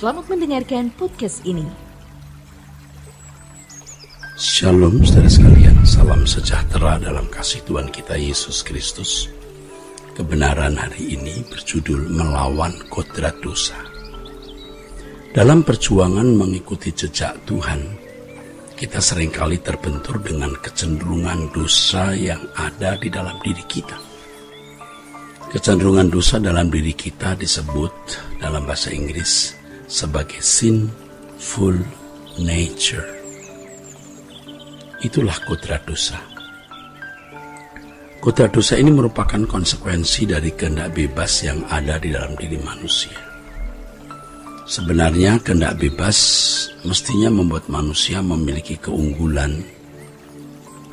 Selamat mendengarkan podcast ini. Shalom saudara sekalian, salam sejahtera dalam kasih Tuhan kita Yesus Kristus. Kebenaran hari ini berjudul Melawan Kodrat Dosa. Dalam perjuangan mengikuti jejak Tuhan, kita seringkali terbentur dengan kecenderungan dosa yang ada di dalam diri kita. Kecenderungan dosa dalam diri kita disebut dalam bahasa Inggris sebagai sinful nature. Itulah kodrat dosa. Kodrat dosa ini merupakan konsekuensi dari kehendak bebas yang ada di dalam diri manusia. Sebenarnya kehendak bebas mestinya membuat manusia memiliki keunggulan,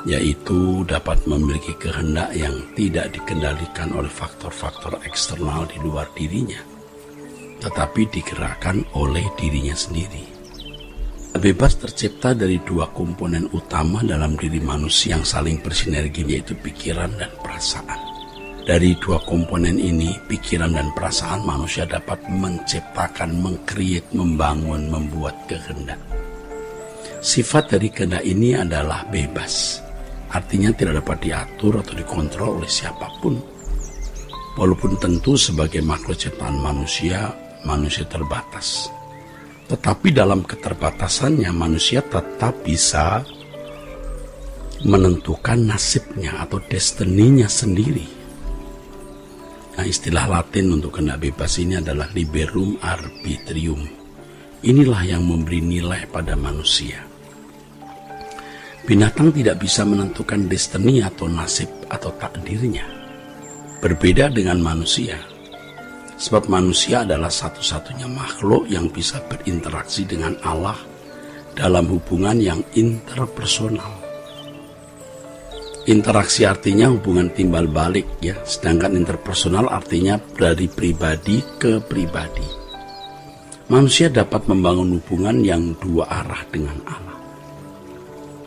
yaitu dapat memiliki kehendak yang tidak dikendalikan oleh faktor-faktor eksternal di luar dirinya, tetapi digerakkan oleh dirinya sendiri. Bebas tercipta dari dua komponen utama dalam diri manusia yang saling bersinergi, yaitu pikiran dan perasaan. Dari dua komponen ini, pikiran dan perasaan, manusia dapat menciptakan, mengkreat, membangun, membuat kehendak. Sifat dari kehendak ini adalah bebas. Artinya tidak dapat diatur atau dikontrol oleh siapapun. Walaupun tentu sebagai makhluk ciptaan manusia terbatas. Tetapi dalam keterbatasannya manusia tetap bisa menentukan nasibnya atau destininya sendiri. Nah, istilah Latin untuk kehendak bebas ini adalah liberum arbitrium. Inilah yang memberi nilai pada manusia. Binatang tidak bisa menentukan destiny atau nasib atau takdirnya. Berbeda dengan manusia. Sebab manusia adalah satu-satunya makhluk yang bisa berinteraksi dengan Allah dalam hubungan yang interpersonal. Interaksi artinya hubungan timbal balik, ya. Sedangkan interpersonal artinya dari pribadi ke pribadi. Manusia dapat membangun hubungan yang dua arah dengan Allah.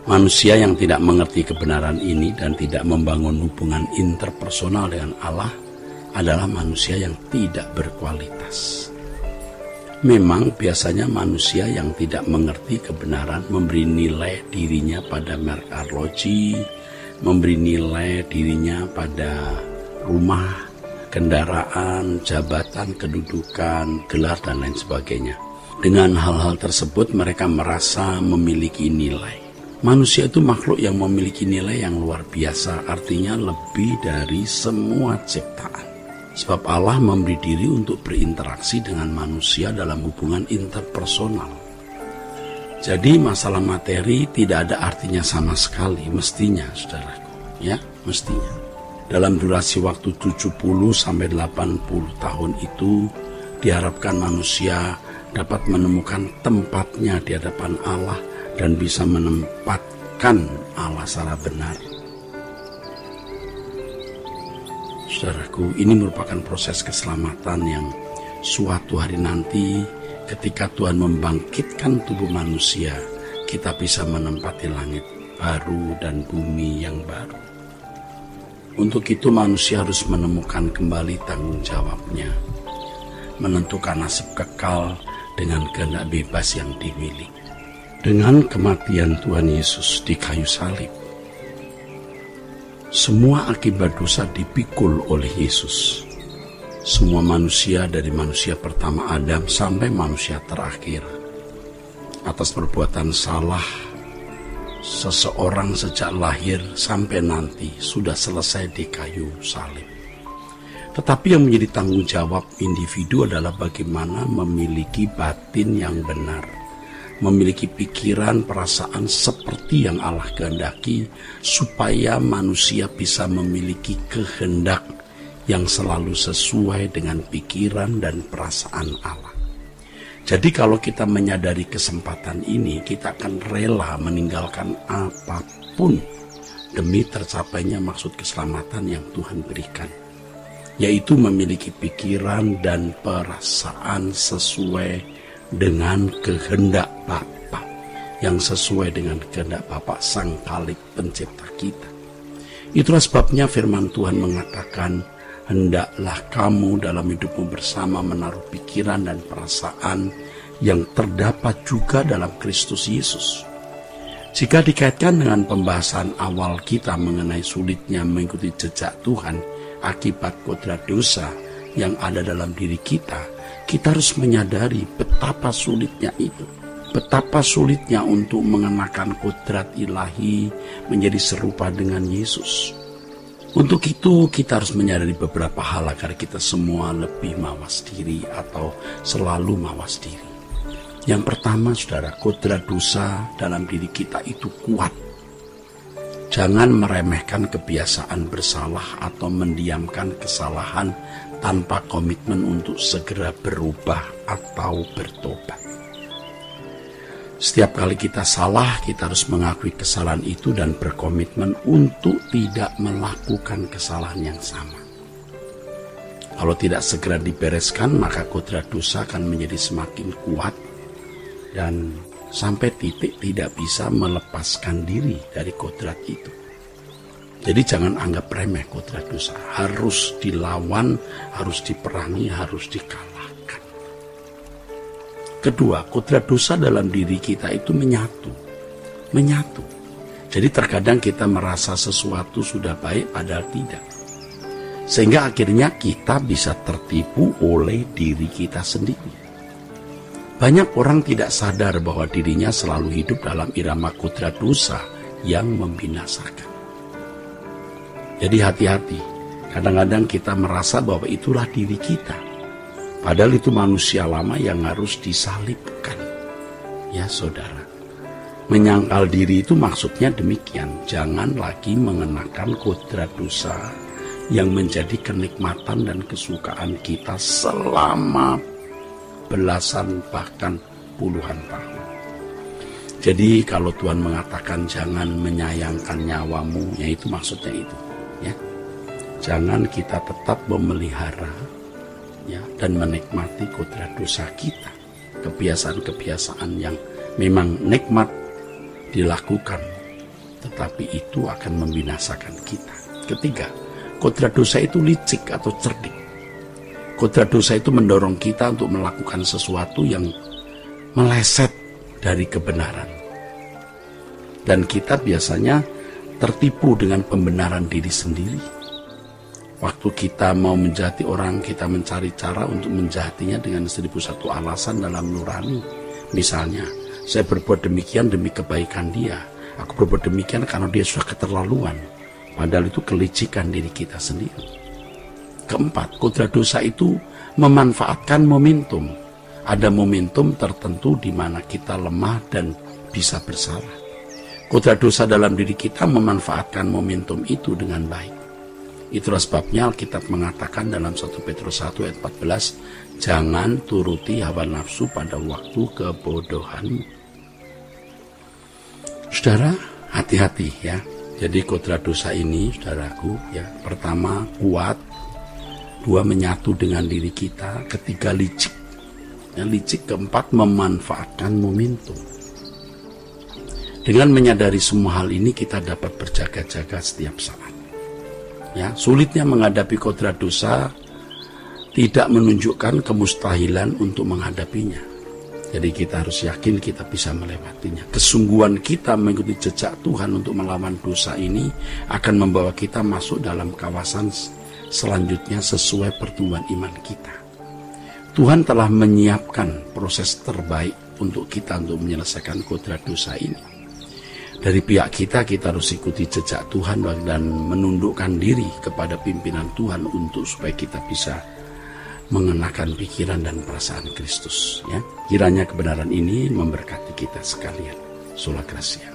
Manusia yang tidak mengerti kebenaran ini dan tidak membangun hubungan interpersonal dengan Allah adalah manusia yang tidak berkualitas. Memang biasanya manusia yang tidak mengerti kebenaran memberi nilai dirinya pada merek arloji, memberi nilai dirinya pada rumah, kendaraan, jabatan, kedudukan, gelar, dan lain sebagainya. Dengan hal-hal tersebut mereka merasa memiliki nilai. Manusia itu makhluk yang memiliki nilai yang luar biasa, artinya lebih dari semua ciptaan. Sebab Allah memberi diri untuk berinteraksi dengan manusia dalam hubungan interpersonal. Jadi masalah materi tidak ada artinya sama sekali, mestinya, saudaraku. Ya, mestinya. Dalam durasi waktu 70-80 tahun itu, diharapkan manusia dapat menemukan tempatnya di hadapan Allah dan bisa menempatkan Allah secara benar. Saudaraku, ini merupakan proses keselamatan yang suatu hari nanti ketika Tuhan membangkitkan tubuh manusia, kita bisa menempati langit baru dan bumi yang baru. Untuk itu manusia harus menemukan kembali tanggung jawabnya, menentukan nasib kekal dengan kehendak bebas yang dimiliki. Dengan kematian Tuhan Yesus di kayu salib, semua akibat dosa dipikul oleh Yesus. Semua manusia dari manusia pertama Adam sampai manusia terakhir, atas perbuatan salah seseorang sejak lahir sampai nanti sudah selesai di kayu salib. Tetapi yang menjadi tanggung jawab individu adalah bagaimana memiliki batin yang benar, memiliki pikiran, perasaan seperti yang Allah kehendaki, supaya manusia bisa memiliki kehendak yang selalu sesuai dengan pikiran dan perasaan Allah. Jadi kalau kita menyadari kesempatan ini, kita akan rela meninggalkan apapun demi tercapainya maksud keselamatan yang Tuhan berikan, yaitu memiliki pikiran dan perasaan sesuai dengan kehendak Bapa, yang sesuai dengan kehendak Bapa Sang Khalik Pencipta kita. Itulah sebabnya firman Tuhan mengatakan, hendaklah kamu dalam hidupmu bersama menaruh pikiran dan perasaan yang terdapat juga dalam Kristus Yesus. Jika dikaitkan dengan pembahasan awal kita mengenai sulitnya mengikuti jejak Tuhan akibat kodrat dosa yang ada dalam diri kita harus menyadari betapa sulitnya itu. Betapa sulitnya untuk mengenakan kodrat ilahi menjadi serupa dengan Yesus. Untuk itu kita harus menyadari beberapa hal agar kita semua lebih mawas diri atau selalu mawas diri. Yang pertama, saudara, kodrat dosa dalam diri kita itu kuat. Jangan meremehkan kebiasaan bersalah atau mendiamkan kesalahan tanpa komitmen untuk segera berubah atau bertobat. Setiap kali kita salah, kita harus mengakui kesalahan itu dan berkomitmen untuk tidak melakukan kesalahan yang sama. Kalau tidak segera dibereskan, maka kodrat dosa akan menjadi semakin kuat dan sampai titik tidak bisa melepaskan diri dari kodrat itu. Jadi jangan anggap remeh kodrat dosa. Harus dilawan, harus diperangi, harus dikalahkan. Kedua, kodrat dosa dalam diri kita itu menyatu. Jadi terkadang kita merasa sesuatu sudah baik padahal tidak. Sehingga akhirnya kita bisa tertipu oleh diri kita sendiri. Banyak orang tidak sadar bahwa dirinya selalu hidup dalam irama kodrat dosa yang membinasakan. Jadi hati-hati, kadang-kadang kita merasa bahwa itulah diri kita. Padahal itu manusia lama yang harus disalibkan. Ya saudara, menyangkal diri itu maksudnya demikian. Jangan lagi mengenakan kodrat dosa yang menjadi kenikmatan dan kesukaan kita selama belasan bahkan puluhan tahun. Jadi kalau Tuhan mengatakan jangan menyayangkan nyawamu, ya itu maksudnya itu, ya. Jangan kita tetap memelihara, ya, dan menikmati kodrat dosa kita, kebiasaan-kebiasaan yang memang nikmat dilakukan, tetapi itu akan membinasakan kita. Ketiga, kodrat dosa itu licik atau cerdik. Kodrat dosa itu mendorong kita untuk melakukan sesuatu yang meleset dari kebenaran. Dan kita biasanya tertipu dengan pembenaran diri sendiri. Waktu kita mau menjahati orang, kita mencari cara untuk menjahatinya dengan 1001 alasan dalam nurani. Misalnya, saya berbuat demikian demi kebaikan dia. Aku berbuat demikian karena dia sudah keterlaluan. Padahal itu kelicikan diri kita sendiri. Keempat, kodrat dosa itu memanfaatkan momentum. Ada momentum tertentu di mana kita lemah dan bisa bersalah. Kodrat dosa dalam diri kita memanfaatkan momentum itu dengan baik. Itulah sebabnya Alkitab mengatakan dalam 1 Petrus 1 ayat 14, jangan turuti hawa nafsu pada waktu kebodohanmu. Saudara, hati-hati ya. Jadi kodrat dosa ini, saudaraku, ya, pertama kuat, dua menyatu dengan diri kita, ketiga licik, yang licik, keempat memanfaatkan momentum. Dengan menyadari semua hal ini kita dapat berjaga-jaga setiap saat. Ya, sulitnya menghadapi kodrat dosa tidak menunjukkan kemustahilan untuk menghadapinya. Jadi kita harus yakin kita bisa melewatinya. Kesungguhan kita mengikuti jejak Tuhan untuk melawan dosa ini akan membawa kita masuk dalam kawasan selanjutnya sesuai pertumbuhan iman kita. Tuhan telah menyiapkan proses terbaik untuk kita untuk menyelesaikan kodrat dosa ini. Dari pihak kita harus ikuti jejak Tuhan dan menundukkan diri kepada pimpinan Tuhan untuk supaya kita bisa mengenakan pikiran dan perasaan Kristus. Ya. Kiranya kebenaran ini memberkati kita sekalian. Sola Gracia.